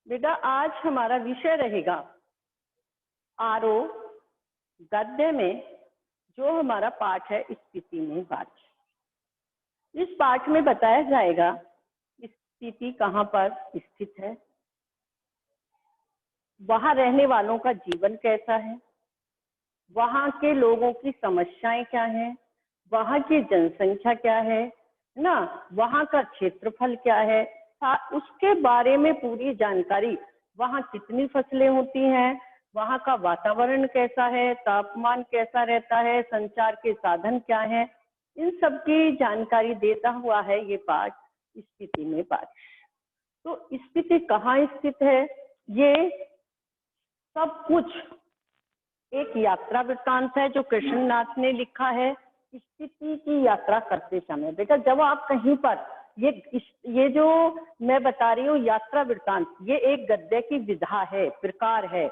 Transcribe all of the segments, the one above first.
बेटा आज हमारा विषय रहेगा आरोह गद्य में जो हमारा पाठ है स्थिति में बारिश। इस पाठ में बताया जाएगा स्थिति कहाँ पर स्थित है, वहां रहने वालों का जीवन कैसा है, वहां के लोगों की समस्याएं क्या हैं, वहां की जनसंख्या क्या है ना, वहां का क्षेत्रफल क्या है, उसके बारे में पूरी जानकारी, वहां कितनी फसलें होती हैं, वहां का वातावरण कैसा है, तापमान कैसा रहता है, संचार के साधन क्या हैं, इन सब की जानकारी देता हुआ है ये पाठ स्थिति में बारिश। तो स्थिति कहाँ स्थित है, ये सब कुछ एक यात्रा वृत्तांत है जो कृष्णनाथ ने लिखा है स्थिति की यात्रा करते समय। बेटा जब आप कहीं पर ये जो मैं बता रही हूँ यात्रा वृत्तांत, ये एक गद्य की विधा है, प्रकार है,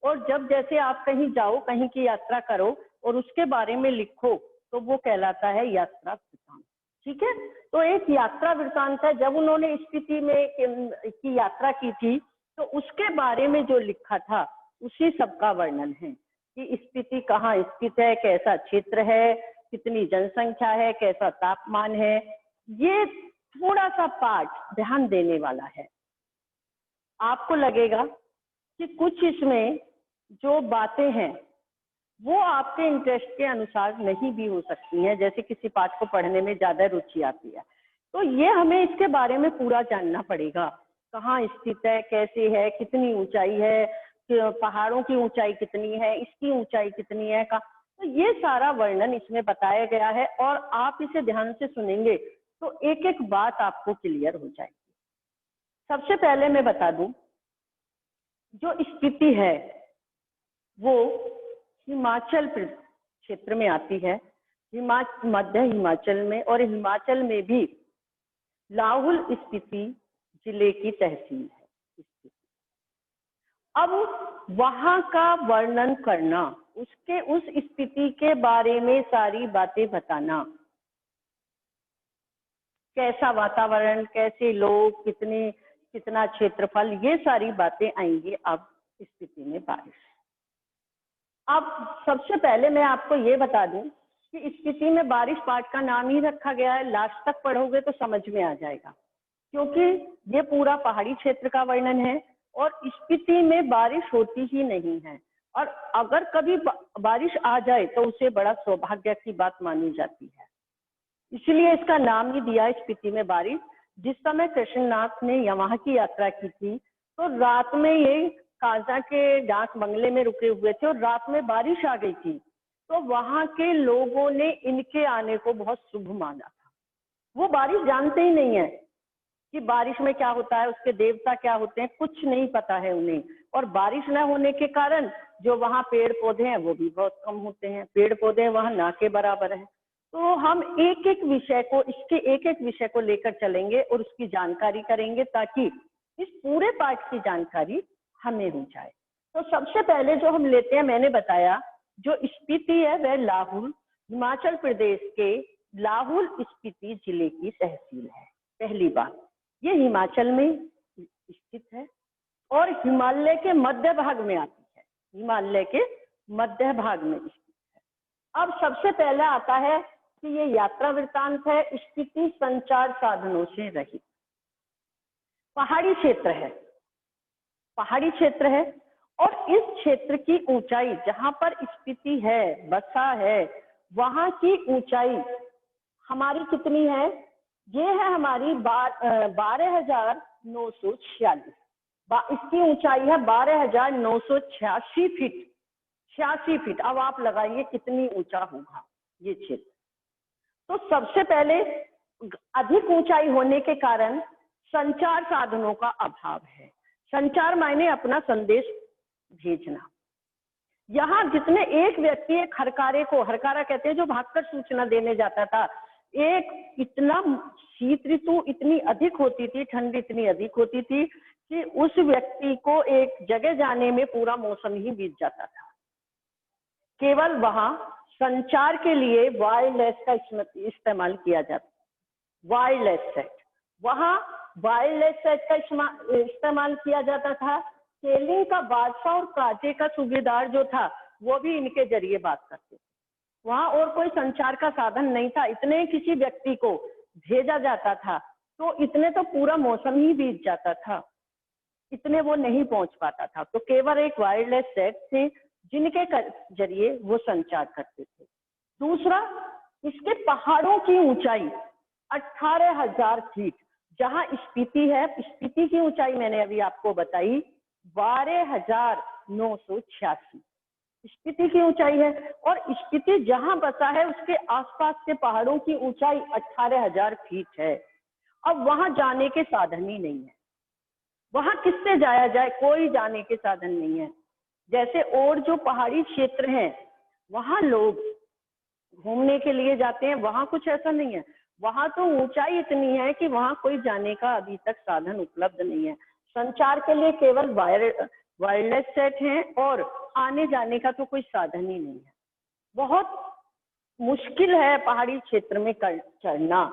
और जब जैसे आप कहीं जाओ, कहीं की यात्रा करो और उसके बारे में लिखो तो वो कहलाता है यात्रा वृत्तांत। ठीक है, तो एक यात्रा वृत्तांत है। जब उन्होंने स्थिति में की यात्रा की थी तो उसके बारे में जो लिखा था उसी सबका वर्णन है कि स्थिति कहाँ स्थित है, कैसा क्षेत्र है, कितनी जनसंख्या है, कैसा तापमान है। ये थोड़ा सा पाठ ध्यान देने वाला है। आपको लगेगा कि कुछ इसमें जो बातें हैं वो आपके इंटरेस्ट के अनुसार नहीं भी हो सकती हैं, जैसे किसी पाठ को पढ़ने में ज्यादा रुचि आती है, तो ये हमें इसके बारे में पूरा जानना पड़ेगा। कहाँ स्थित है, कैसे है, कितनी ऊंचाई है, पहाड़ों की ऊंचाई कितनी है, इसकी ऊंचाई कितनी है का, तो ये सारा वर्णन इसमें बताया गया है। और आप इसे ध्यान से सुनेंगे तो एक एक बात आपको क्लियर हो जाएगी। सबसे पहले मैं बता दूं, जो स्थिति है वो हिमाचल क्षेत्र में आती है, मध्य हिमाचल में, और हिमाचल में भी लाहौल स्पीति जिले की तहसील है स्थिति। अब वहां का वर्णन करना, उसके उस स्थिति के बारे में सारी बातें बताना, कैसा वातावरण, कैसे लोग, कितना क्षेत्रफल, ये सारी बातें आएंगी अब स्थिति में बारिश। अब सबसे पहले मैं आपको ये बता दूं कि स्थिति में बारिश पाठ का नाम ही रखा गया है, लास्ट तक पढ़ोगे तो समझ में आ जाएगा, क्योंकि ये पूरा पहाड़ी क्षेत्र का वर्णन है और स्थिति में बारिश होती ही नहीं है, और अगर कभी बारिश आ जाए तो उसे बड़ा सौभाग्य की बात मानी जाती है। इसलिए इसका नाम ही दिया स्थिति में बारिश। जिस समय कृष्णनाथ ने वहां की यात्रा की थी तो रात में ये काजा के डाक बंगले में रुके हुए थे और रात में बारिश आ गई थी, तो वहां के लोगों ने इनके आने को बहुत शुभ माना था। वो बारिश जानते ही नहीं है कि बारिश में क्या होता है, उसके देवता क्या होते हैं, कुछ नहीं पता है उन्हें। और बारिश न होने के कारण जो वहां पेड़ पौधे हैं वो भी बहुत कम होते हैं, पेड़ पौधे वहां ना के बराबर है। तो हम एक एक विषय को, इसके एक एक विषय को लेकर चलेंगे और उसकी जानकारी करेंगे ताकि इस पूरे पाठ की जानकारी हमें हो जाए। तो सबसे पहले जो हम लेते हैं, मैंने बताया जो स्पीति है वह लाहौल, हिमाचल प्रदेश के लाहौल स्पीति जिले की तहसील है। पहली बात, ये हिमाचल में स्थित है और हिमालय के मध्य भाग में आती है, हिमालय के मध्य भाग में स्थित है। अब सबसे पहला आता है कि ये यात्रा वृत्तांत है स्थिति संचार साधनों से रहित। पहाड़ी क्षेत्र है, पहाड़ी क्षेत्र है, और इस क्षेत्र की ऊंचाई जहां पर स्थिति है, बसा है, वहां की ऊंचाई हमारी कितनी है, ये है हमारी 12,946। इसकी ऊंचाई है 12,986 फीट, 86 फीट। अब आप लगाइए कितनी ऊंचा होगा ये क्षेत्र। तो सबसे पहले अधिक ऊंचाई होने के कारण संचार साधनों का अभाव है। संचार मायने अपना संदेश भेजना। यहाँ जितने एक व्यक्ति एक हरकारे को, हरकारा कहते हैं जो भागकर सूचना देने जाता था, एक इतना शीत ऋतु इतनी अधिक होती थी, ठंड इतनी अधिक होती थी कि उस व्यक्ति को एक जगह जाने में पूरा मौसम ही बीत जाता था। केवल वहां संचार के लिए वायरलेस का इस्तेमाल किया जाता, वायरलेस सेट। वहां वायरलेस सेट का इस्तेमाल किया जाता था। केलिंग का बादशाह और काजे का सूबेदार जो था वो भी इनके जरिए बात करते थे। वहां और कोई संचार का साधन नहीं था, इतने किसी व्यक्ति को भेजा जाता था तो इतने तो पूरा मौसम ही बीत जाता था, इतने वो नहीं पहुंच पाता था। तो केवल एक वायरलेस सेट थे जिनके जरिए वो संचार करते थे। दूसरा, इसके पहाड़ों की ऊंचाई 18,000 फीट। जहां स्पीति है, स्पीति की ऊंचाई मैंने अभी आपको बताई 12,986 स्पीति की ऊंचाई है। और स्पीति जहां बसा है उसके आसपास के पहाड़ों की ऊंचाई 18,000 फीट है। अब वहां जाने के साधन ही नहीं है, वहां किससे जाया जाए, कोई जाने के साधन नहीं है। जैसे और जो पहाड़ी क्षेत्र हैं वहां लोग घूमने के लिए जाते हैं, वहां कुछ ऐसा नहीं है। वहां तो ऊंचाई इतनी है कि वहां कोई जाने का अभी तक साधन उपलब्ध नहीं है। संचार के लिए केवल वायरलेस सेट हैं और आने जाने का तो कोई साधन ही नहीं है। बहुत मुश्किल है पहाड़ी क्षेत्र में चढ़ना।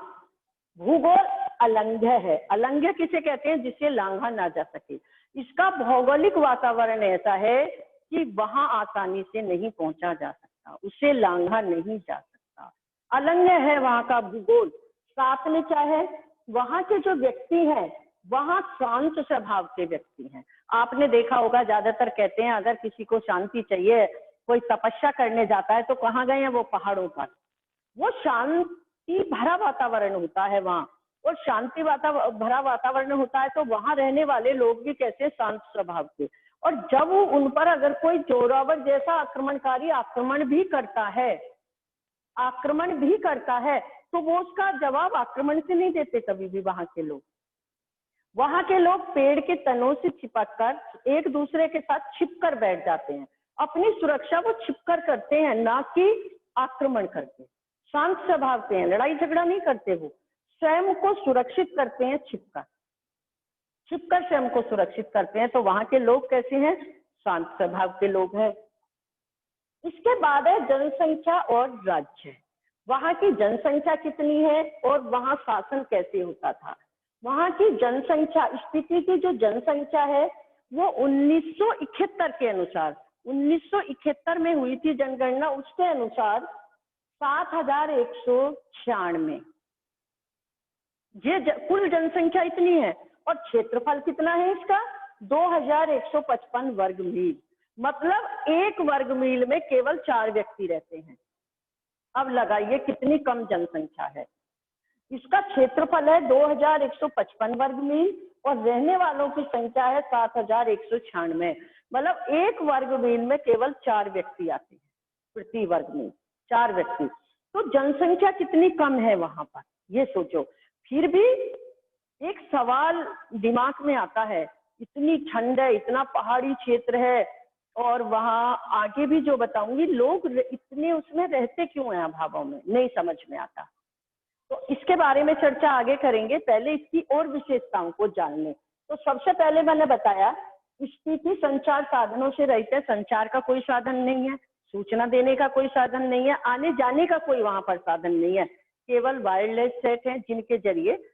भूगोल अलंघ्य है। अलंघ्य किसे कहते हैं? जिसे लांघा ना जा सके। इसका भौगोलिक वातावरण ऐसा है कि वहां आसानी से नहीं पहुंचा जा सकता, उसे लांघा नहीं जा सकता। अलंघ्य है वहां का भूगोल। साथ में क्या है, वहां के जो व्यक्ति हैं वहां शांत स्वभाव के व्यक्ति हैं। आपने देखा होगा ज्यादातर कहते हैं अगर किसी को शांति चाहिए, कोई तपस्या करने जाता है तो कहाँ गए हैं? वो पहाड़ों पर। वो शांति भरा वातावरण होता है वहाँ, और शांति भरा वातावरण होता है तो वहां रहने वाले लोग भी कैसे? शांत स्वभाव के। और जब उन पर अगर कोई जोरावर जैसा आक्रमणकारी आक्रमण भी करता है तो वो उसका जवाब आक्रमण से नहीं देते कभी भी। वहां के लोग पेड़ के तनों से चिपककर एक दूसरे के साथ छिपकर बैठ जाते हैं। अपनी सुरक्षा वो छिपकर करते हैं, ना कि आक्रमण करते। शांत स्वभाव के हैं, लड़ाई झगड़ा नहीं करते। वो स्वयं को सुरक्षित करते हैं, छिपकर स्वयं को सुरक्षित करते हैं। तो वहां के लोग कैसे हैं? शांत स्वभाव के लोग हैं। इसके बाद है जनसंख्या और राज्य। वहां की जनसंख्या कितनी है और वहां शासन कैसे होता था? वहां की जनसंख्या, स्पीति की जो जनसंख्या है वो 1971 के अनुसार, 1971 में हुई थी जनगणना, उसके अनुसार 7,196। ये कुल जनसंख्या इतनी है। और क्षेत्रफल कितना है इसका? 2,155 वर्ग मील। मतलब एक वर्ग मील में केवल 4 व्यक्ति रहते हैं। अब लगाइए कितनी कम जनसंख्या है। इसका क्षेत्रफल है 2,155 वर्ग मील और रहने वालों की संख्या है 7,196। मतलब एक वर्ग मील में केवल 4 व्यक्ति आते हैं प्रति वर्ग मील, 4 व्यक्ति। तो जनसंख्या कितनी कम है वहां पर, ये सोचो। फिर भी एक सवाल दिमाग में आता है, इतनी ठंड है, इतना पहाड़ी क्षेत्र है, और वहां आगे भी जो बताऊंगी लोग इतने उसमें रहते क्यों हैं अभावों में, नहीं समझ में आता। तो इसके बारे में चर्चा आगे करेंगे, पहले इसकी और विशेषताओं को जान लें। तो सबसे पहले मैंने बताया स्पीति संचार साधनों से रहित है। संचार का कोई साधन नहीं है, सूचना देने का कोई साधन नहीं है, आने जाने का कोई वहां पर साधन नहीं है। केवल वायरलेस सेट है जिनके जरिए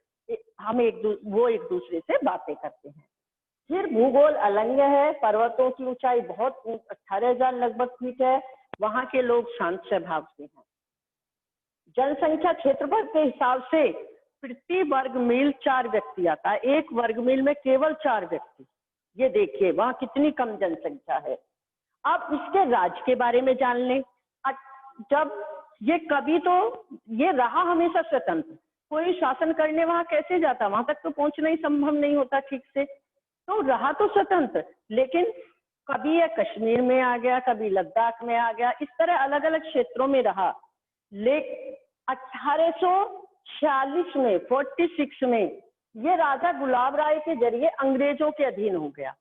हम एक दूसरे से बातें करते हैं। फिर भूगोल अलंघ्य है। पर्वतों की ऊंचाई बहुत 18,000 लगभग फीट है। वहां के लोग शांत स्वभाव से हैं। जनसंख्या क्षेत्रफल के हिसाब से प्रति वर्ग मील 4 व्यक्ति आता है। एक वर्ग मील में केवल 4 व्यक्ति। ये देखिए वहां कितनी कम जनसंख्या है। अब इसके राज्य के बारे में जान लें। जब ये कभी तो ये रहा हमेशा स्वतंत्र, कोई शासन करने वहां कैसे जाता, वहां तक तो पहुंचना ही संभव नहीं होता ठीक से। तो रहा तो स्वतंत्र, लेकिन कभी ये कश्मीर में आ गया, कभी लद्दाख में आ गया, इस तरह अलग अलग क्षेत्रों में रहा। लेकिन 1846 में 46 में ये राजा गुलाब राय के जरिए अंग्रेजों के अधीन हो गया।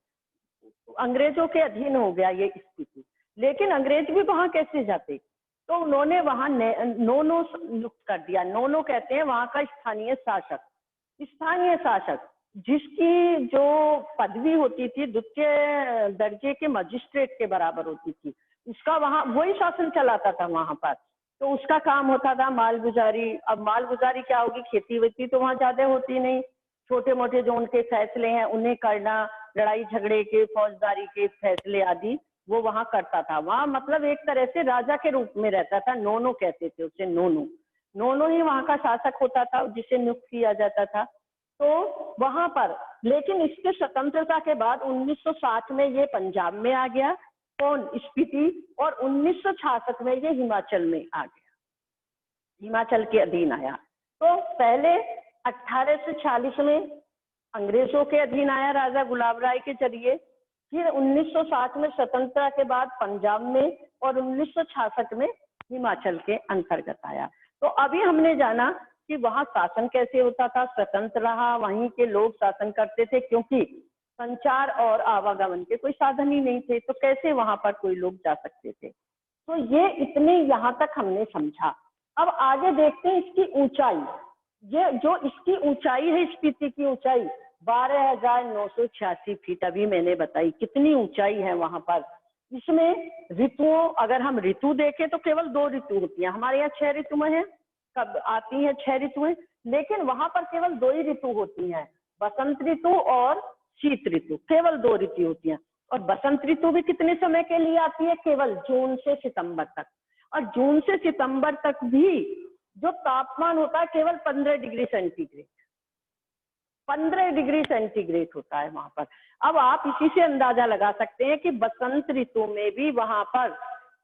ये स्थिति। लेकिन अंग्रेज भी वहां कैसे जाते? तो उन्होंने वहां नोनो नियुक्त कर दिया। नोनो कहते हैं वहां का स्थानीय शासक, जिसकी जो पदवी होती थी द्वितीय दर्जे के मजिस्ट्रेट के बराबर होती थी। उसका वहां वही शासन चलाता था वहां पर। तो उसका काम होता था मालगुजारी। अब मालगुजारी क्या होगी, खेती वेती तो वहां ज्यादा होती नहीं। छोटे मोटे जो उनके फैसले हैं उन्हें करना, लड़ाई झगड़े के, फौजदारी के फैसले आदि वो वहां करता था। वहां मतलब एक तरह से राजा के रूप में रहता था, नोनो कहते थे उसे, नोनो। नोनो ही वहां का शासक होता था जिसे नियुक्त किया जाता था। तो वहां पर, लेकिन इसके स्वतंत्रता के बाद 1960 में ये पंजाब में आ गया, कौन, स्पीति, और 1966 में ये हिमाचल में आ गया, हिमाचल के अधीन आया। तो पहले 1846 में अंग्रेजों के अधीन आया राजा गुलाब राय के जरिए, फिर 1960 में स्वतंत्रता के बाद पंजाब में, और 1966 में हिमाचल के अंतर्गत आया। तो अभी हमने जाना कि वहां शासन कैसे होता था, स्वतंत्र रहा, वहीं के लोग शासन करते थे, क्योंकि संचार और आवागमन के कोई साधन ही नहीं थे, तो कैसे वहां पर कोई लोग जा सकते थे। तो ये इतने यहाँ तक हमने समझा। अब आगे देखते हैं इसकी ऊंचाई। ये जो इसकी ऊंचाई है, स्पीति की ऊंचाई 12,986 फीट अभी मैंने बताई, कितनी ऊंचाई है वहां पर। इसमें ऋतुओं, अगर हम ऋतु देखें तो केवल 2 ऋतु होती हैं, हमारे यहाँ 6 ऋतुएं हैं, कब आती हैं 6 ऋतुएं, लेकिन वहां पर केवल 2 ही ऋतु होती हैं, बसंत ऋतु और शीत ऋतु, केवल 2 ऋतु होती हैं। और बसंत ऋतु भी कितने समय के लिए आती है, केवल जून से सितंबर तक, और जून से सितंबर तक भी जो तापमान होता है केवल 15 डिग्री सेंटीग्रेड, 15 डिग्री सेंटीग्रेड होता है वहां पर। अब आप इसी से अंदाजा लगा सकते हैं कि बसंत ऋतु में भी वहां पर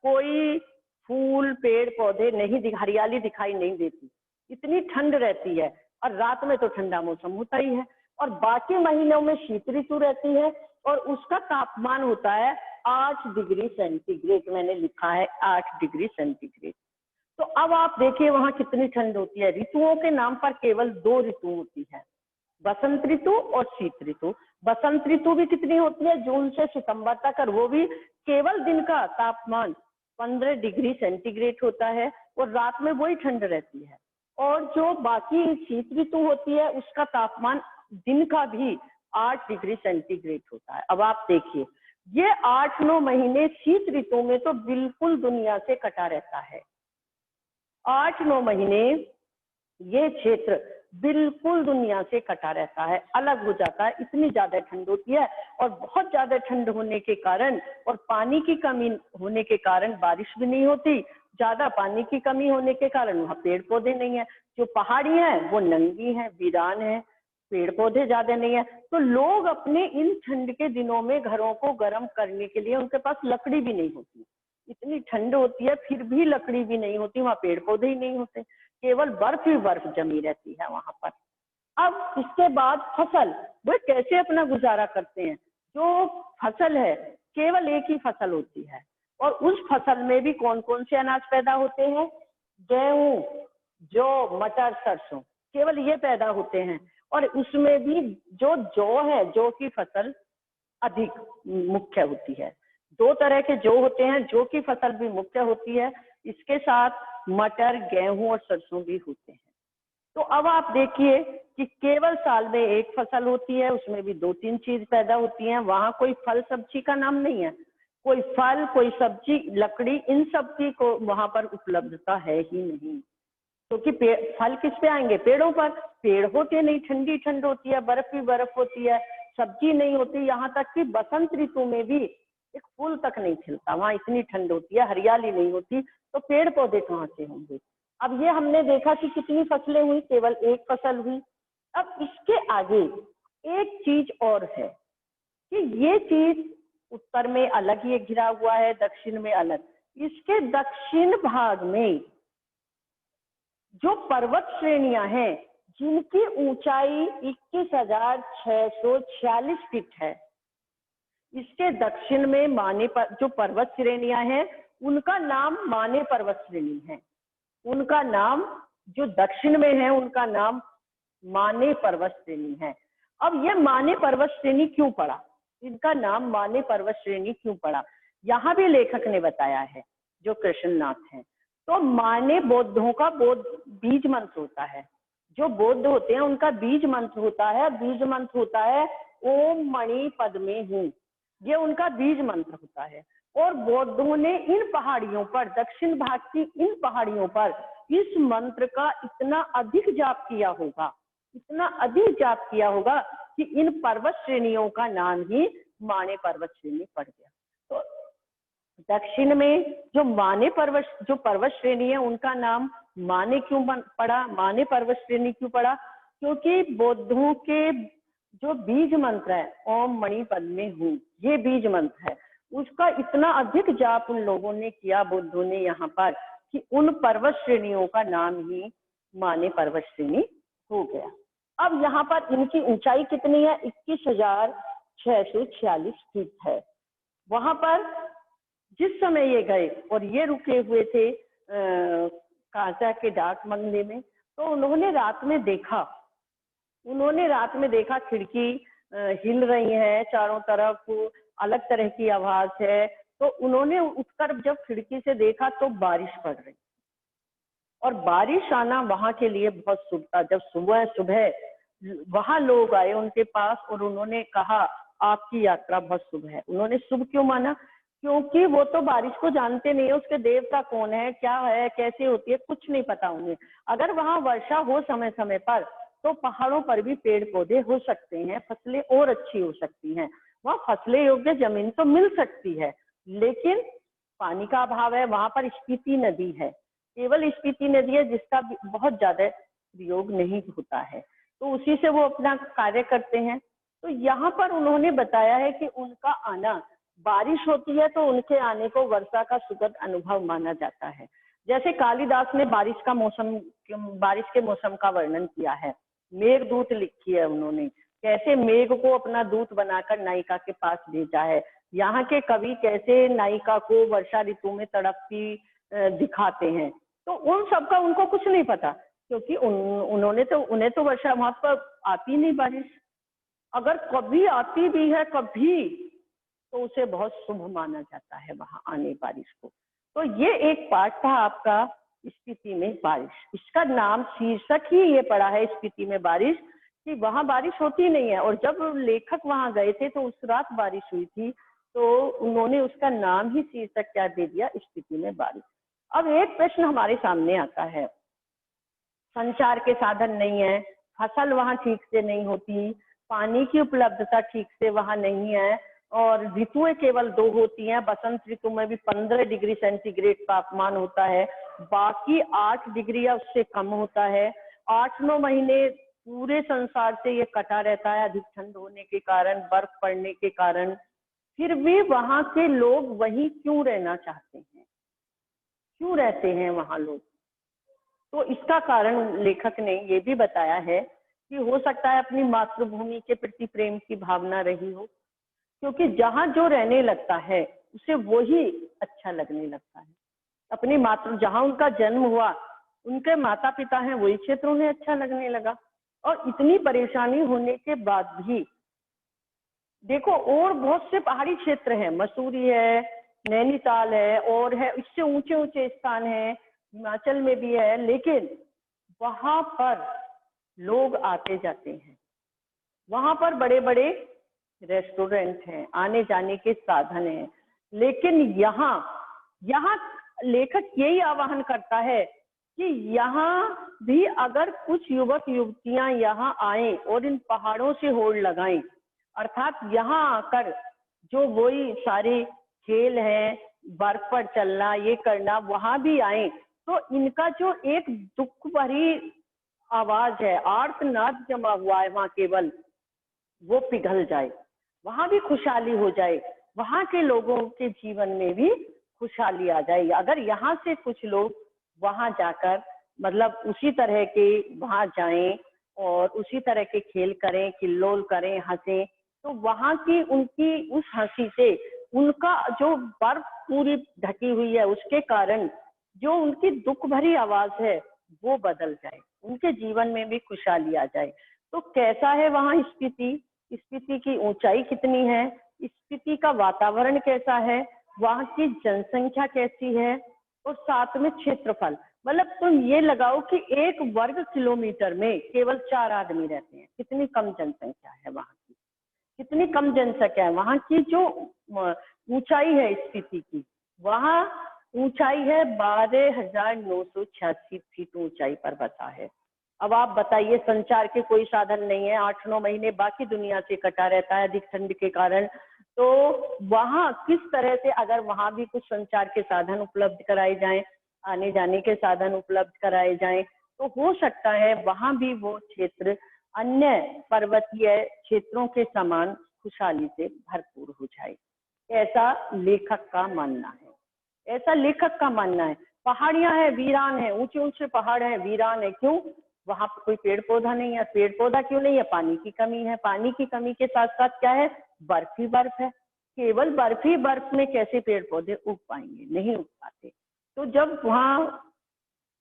कोई फूल पेड़ पौधे नहीं, हरियाली दिखाई नहीं देती, इतनी ठंड रहती है, और रात में तो ठंडा मौसम होता ही है। और बाकी महीनों में शीत ऋतु रहती है, और उसका तापमान होता है 8 डिग्री सेंटीग्रेड, मैंने लिखा है 8 डिग्री सेंटीग्रेड। तो अब आप देखिए वहां कितनी ठंड होती है। ऋतुओं के नाम पर केवल 2 ऋतु होती है, बसंत ऋतु और शीत ऋतु। बसंत ऋतु भी कितनी होती है, जून से सितंबर तक, और वो भी केवल दिन का तापमान 15 डिग्री सेंटीग्रेड होता है, और रात में वही ठंड रहती है। और जो बाकी शीत ऋतु होती है उसका तापमान दिन का भी 8 डिग्री सेंटीग्रेड होता है। अब आप देखिए ये 8-9 महीने शीत ऋतु में तो बिल्कुल दुनिया से कटा रहता है, 8-9 महीने ये क्षेत्र बिल्कुल दुनिया से कटा रहता है, अलग हो जाता है, इतनी ज्यादा ठंड होती है। और बहुत ज्यादा ठंड होने के कारण और पानी की कमी होने के कारण बारिश भी नहीं होती, ज्यादा पानी की कमी होने के कारण वहाँ पेड़ पौधे नहीं है, जो पहाड़ी है वो नंगी है, वीरान है, पेड़ पौधे ज्यादा नहीं है। तो लोग अपने इन ठंड के दिनों में घरों को गर्म करने के लिए उनके पास लकड़ी भी नहीं होती, इतनी ठंड होती है फिर भी लकड़ी भी नहीं होती, वहाँ पेड़ पौधे ही नहीं होते, केवल बर्फ ही बर्फ जमी रहती है वहां पर। अब इसके बाद फसल, वो कैसे अपना गुजारा करते हैं। जो फसल है केवल एक ही फसल होती है, और उस फसल में भी कौन कौन से अनाज पैदा होते हैं, गेहूं, जौ, मटर, सरसों, केवल ये पैदा होते हैं। और उसमें भी जो जौ है, जौ की फसल अधिक मुख्य होती है। 2 तरह के जौ होते हैं, जौ की फसल भी मुख्य होती है, इसके साथ मटर, गेहूं और सरसों भी होते हैं। तो अब आप देखिए कि केवल साल में एक फसल होती है, उसमें भी 2-3 चीज पैदा होती हैं, वहां कोई फल सब्जी का नाम नहीं है, कोई फल, कोई सब्जी, लकड़ी, इन सब की को वहां पर उपलब्धता है ही नहीं, क्योंकि फल किस पे आएंगे, पेड़ों पर, पेड़ होते नहीं, ठंडी ठंड होती है, बर्फ ही बर्फ होती है, सब्जी नहीं होती, यहाँ तक कि बसंत ऋतु में भी एक फूल तक नहीं खिलता, वहां इतनी ठंड होती है, हरियाली नहीं होती, तो पेड़ पौधे कहाँ से होंगे। अब ये हमने देखा कि कितनी फसलें हुई, केवल एक फसल हुई। अब इसके आगे एक चीज और है कि ये चीज उत्तर में अलग ये घिरा हुआ है, दक्षिण में अलग। इसके दक्षिण भाग में जो पर्वत श्रेणियां हैं जिनकी ऊंचाई 21,646 फीट है, इसके दक्षिण में माने पर जो पर्वत श्रेणियां हैं उनका नाम माने पर्वत श्रेणी है, उनका नाम जो दक्षिण में है उनका नाम माने पर्वत श्रेणी है। अब ये माने पर्वत श्रेणी क्यों पड़ा, इनका नाम माने पर्वत श्रेणी क्यों पड़ा, यहाँ भी लेखक ने बताया है जो कृष्णनाथ है। तो माने बौद्धों का बौद्ध बीज मंत्र होता है, जो बौद्ध होते हैं उनका बीज मंत्र होता है, बीज मंत्र होता है ओम मणि पद्मे हूँ, ये उनका बीज मंत्र होता है। और बौद्धों ने इन पहाड़ियों पर, दक्षिण भाग की इन पहाड़ियों पर इस मंत्र का इतना अधिक जाप किया होगा, इतना अधिक जाप किया होगा कि इन पर्वत श्रेणियों का नाम ही माने पर्वत श्रेणी पड़ गया। तो दक्षिण में जो पर्वत श्रेणी है उनका नाम माने क्यों पड़ा, माने पर्वत श्रेणी क्यों पड़ा? क्योंकि बौद्धों के जो बीज मंत्र है ओम मणि पद्मे हूँ, ये बीज मंत्र है, उसका इतना अधिक जाप उन लोगों ने किया बुद्धों ने यहाँ पर कि उन पर्वत श्रेणियों का नाम ही माने पर्वत श्रेणी हो गया। अब यहाँ पर इनकी ऊंचाई कितनी है? 21,646 फीट है। वहां पर जिस समय ये गए और ये रुके हुए थे कांचा के डाक बंगले में, तो उन्होंने रात में देखा खिड़की हिल रही है, चारों तरफ अलग तरह की आवाज है। तो उन्होंने उठकर जब खिड़की से देखा तो बारिश पड़ रही, और बारिश आना वहां के लिए बहुत शुभ था। जब सुबह वहां लोग आए उनके पास और उन्होंने कहा आपकी यात्रा बहुत शुभ है। उन्होंने शुभ क्यों माना? क्योंकि वो तो बारिश को जानते नहीं है, उसके देवता कौन है, क्या है, कैसे होती है, कुछ नहीं पता उन्हें। अगर वहां वर्षा हो समय समय पर तो पहाड़ों पर भी पेड़ पौधे हो सकते हैं, फसलें और अच्छी हो सकती हैं, वहां फसलें योग्य जमीन तो मिल सकती है, लेकिन पानी का अभाव है। वहां पर स्पीति नदी है, केवल स्पीति नदी है जिसका बहुत ज्यादा प्रयोग नहीं होता है, तो उसी से वो अपना कार्य करते हैं। तो यहाँ पर उन्होंने बताया है कि उनका आना, बारिश होती है तो उनके आने को वर्षा का सुखद अनुभव माना जाता है। जैसे कालिदास ने बारिश के मौसम का वर्णन किया है, मेघदूत लिखी है उन्होंने, कैसे मेघ को अपना दूत बनाकर नायिका के पास भेजा है। यहाँ के कवि कैसे नायिका को वर्षा ऋतु में तड़पती दिखाते हैं। तो उन सबका उनको कुछ नहीं पता, क्योंकि उन्हें तो वर्षा वहां पर आती नहीं बारिश। अगर कभी आती भी है कभी, तो उसे बहुत शुभ माना जाता है वहां आने बारिश को। तो ये एक पाठ था आपका स्पीति में बारिश। इसका नाम शीर्षक ही ये पड़ा है स्पीति में बारिश, कि वहां बारिश होती नहीं है। और जब लेखक वहां गए थे तो उस रात बारिश हुई थी, तो उन्होंने उसका नाम ही शीर्षक क्या दे दिया, स्पीति में बारिश। अब एक प्रश्न हमारे सामने आता है, संचार के साधन नहीं है, फसल वहां ठीक से नहीं होती, पानी की उपलब्धता ठीक से वहां नहीं है, और ऋतुएं केवल 2 होती हैं। बसंत ऋतु में भी 15 डिग्री सेंटीग्रेड तापमान होता है, बाकी 8 डिग्री या उससे कम होता है। 8-9 महीने पूरे संसार से ये कटा रहता है, अधिक ठंड होने के कारण, बर्फ पड़ने के कारण। फिर भी वहां के लोग वहीं क्यों रहना चाहते हैं, क्यों रहते हैं वहां लोग? तो इसका कारण लेखक ने ये भी बताया है कि हो सकता है अपनी मातृभूमि के प्रति प्रेम की भावना रही हो, क्योंकि जहां जो रहने लगता है उसे वो ही अच्छा लगने लगता है। अपनी जहां उनका जन्म हुआ, उनके माता पिता हैं, वही क्षेत्र उन्हें अच्छा लगने लगा। और इतनी परेशानी होने के बाद भी देखो, और बहुत से पहाड़ी क्षेत्र हैं, मसूरी है, नैनीताल है, और है इससे ऊंचे ऊंचे स्थान है, हिमाचल में भी है, लेकिन वहां पर लोग आते जाते हैं, वहां पर बड़े बड़े रेस्टोरेंट हैं, आने जाने के साधन हैं। लेकिन यहाँ लेखक यही आह्वान करता है कि यहाँ भी अगर कुछ युवक युवतियां यहाँ आए और इन पहाड़ों से होड़ लगाएं, अर्थात यहाँ आकर जो वही सारे खेल हैं, बर्फ पर चलना, ये करना, वहां भी आए, तो इनका जो एक दुख भरी आवाज है, आर्तनाद जमा हुआ है वहां केवल, वो पिघल जाए, वहां भी खुशहाली हो जाए, वहां के लोगों के जीवन में भी खुशहाली आ जाएगी। अगर यहाँ से कुछ लोग वहां जाकर मतलब उसी तरह के वहां जाएं और उसी तरह के खेल करें, किल्लोल करें, हंसें, तो वहां की उनकी उस हंसी से उनका जो बर्फ पूरी ढकी हुई है उसके कारण जो उनकी दुख भरी आवाज है वो बदल जाए, उनके जीवन में भी खुशहाली आ जाए। तो कैसा है वहां स्पीति, स्पीति की ऊंचाई कितनी है, स्पीति का वातावरण कैसा है, वहां की जनसंख्या कैसी है, और साथ में क्षेत्रफल, मतलब तुम ये लगाओ कि 1 वर्ग किलोमीटर में केवल 4 आदमी रहते हैं। कितनी कम जनसंख्या है वहां की, कितनी कम जनसंख्या है। वहां की जो ऊंचाई है स्पीति की, वहां ऊंचाई है 12,986 फीट ऊंचाई पर बसा है। अब आप बताइए, संचार के कोई साधन नहीं है, 8-9 महीने बाकी दुनिया से कटा रहता है अधिक ठंड के कारण। तो वहाँ किस तरह से अगर वहाँ भी कुछ संचार के साधन उपलब्ध कराए जाएं, आने जाने के साधन उपलब्ध कराए जाएं, तो हो सकता है वहाँ भी वो क्षेत्र अन्य पर्वतीय क्षेत्रों के समान खुशहाली से भरपूर हो जाए। ऐसा लेखक का मानना है, ऐसा लेखक का मानना है। पहाड़ियां हैं, वीरान है, ऊंचे ऊंचे पहाड़ हैं, वीरान है, क्यों? वहां पर कोई पेड़ पौधा नहीं है। पेड़ पौधा क्यों नहीं है? पानी की कमी है। पानी की कमी के साथ साथ क्या है? बर्फ ही बर्फ है। केवल बर्फ ही बर्फ में कैसे पेड़ पौधे उग पाएंगे? नहीं उग पाते। तो जब वहाँ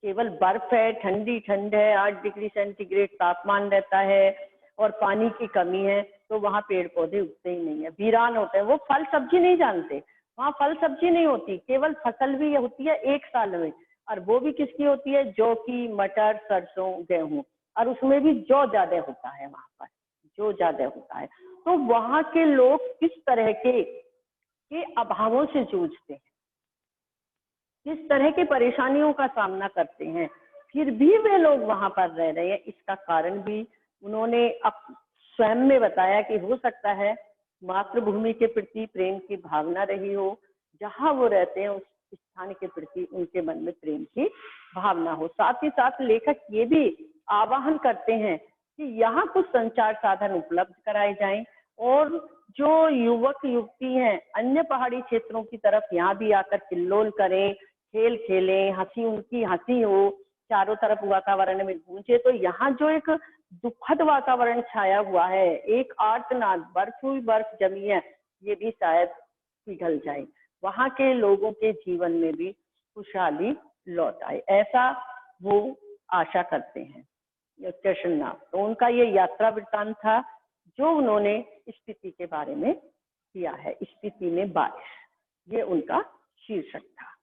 केवल बर्फ है, ठंडी ठंड है, 8 डिग्री सेंटीग्रेड तापमान रहता है और पानी की कमी है, तो वहाँ पेड़ पौधे उगते ही नहीं है, वीरान होते हैं। वो फल सब्जी नहीं जानते, वहाँ फल सब्जी नहीं होती, केवल फसल भी होती है एक साल में, और वो भी किसकी होती है? जौ की, मटर, सरसों, गेहूं, और उसमें भी जौ ज्यादा होता है वहां पर, जो ज्यादा होता है। तो वहाँ के लोग किस तरह के अभावों से जूझते हैं, किस तरह की परेशानियों का सामना करते हैं, फिर भी वे लोग वहां पर रह रहे हैं। इसका कारण भी उन्होंने अब स्वयं में बताया कि हो सकता है मातृभूमि के प्रति प्रेम की भावना रही हो, जहां वो रहते हैं उस स्थान के प्रति उनके मन में प्रेम की भावना हो। साथ ही साथ लेखक ये भी आह्वान करते हैं कि यहाँ कुछ संचार साधन उपलब्ध कराए जाएं, और जो युवक युवती हैं अन्य पहाड़ी क्षेत्रों की तरफ यहाँ भी आकर किल्लोल करें, खेल खेलें, हंसी, उनकी हंसी हो, चारों तरफ वातावरण में गूंजे। तो यहाँ जो एक दुखद वातावरण छाया हुआ है, एक आर्तनाद, बर्फ हुई बर्फ जमी है, ये भी शायद पिघल जाए, वहां के लोगों के जीवन में भी खुशहाली लौट आए, ऐसा वो आशा करते हैं कृष्णनाथ। तो उनका ये यात्रा वृत्तांत था जो उन्होंने स्पीति के बारे में किया है। स्पीति में बारिश, ये उनका शीर्षक था।